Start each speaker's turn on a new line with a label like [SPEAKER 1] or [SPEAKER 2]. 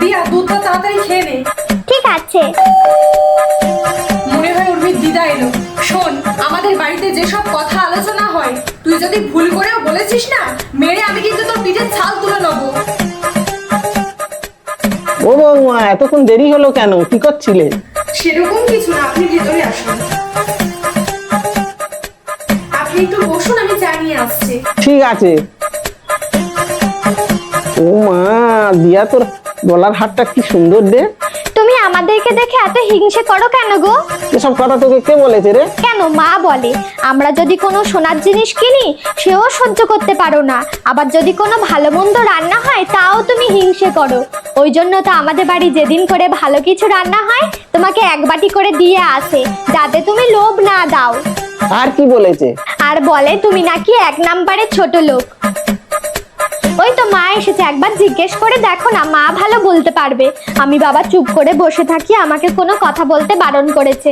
[SPEAKER 1] দিয়া দুধটা তাড়াতাড়ি খেয়ে নে।
[SPEAKER 2] ঠিক আছে।
[SPEAKER 1] মনে হয় উর্মির দিদা এলো। শোন, আমাদের বাড়িতে যেসব কথা আলোচনা হয় তুই যদি ভুল করেও বলেছিস না, মেরে আমি কিন্তু তোর পিঠের ছাল তুলে নেবো।
[SPEAKER 3] ও বৌমা, এতক্ষণ দেরি হলো কেন? কি করছিলে?
[SPEAKER 1] সেরকম কিছু না, আপনি ভেতরে আসুন। আপনি একটু বসুন, আমি চা নিয়ে আসছি।
[SPEAKER 3] ঠিক আছে। ও মা, দিয়া তোর গলার হারটা কি সুন্দর রে।
[SPEAKER 2] তুমি আমাদেরকে দেখে এত হিংসে করো কেন গো?
[SPEAKER 3] এসব কথা তোকে কে বলেছে রে?
[SPEAKER 2] কেন, মা বলে। আমরা যদি কোনো সোনার জিনিস কিনি সেও সহ্য করতে পারো না, আবার যদি কোনো ভালো মন্দ রান্না হয় তাও তুমি হিংসে করো। ওই জন্য তো আমাদের বাড়ি যেদিন করে ভালো কিছু রান্না হয় তোমাকে এক বাটি করে দিয়ে আসে, যাতে তুমি লোভ না দাও।
[SPEAKER 3] আর কি বলেছে?
[SPEAKER 2] আর বলে তুমি নাকি এক নাম্বারের ছোট লোক। ওই তো মা এসেছে, একবার জিজ্ঞেস করে দেখো না, মা ভালো বলতে পারবে। আমি বাবা চুপ করে বসে থাকি, আমাকে কোনো কথা বলতে বারণ করেছে।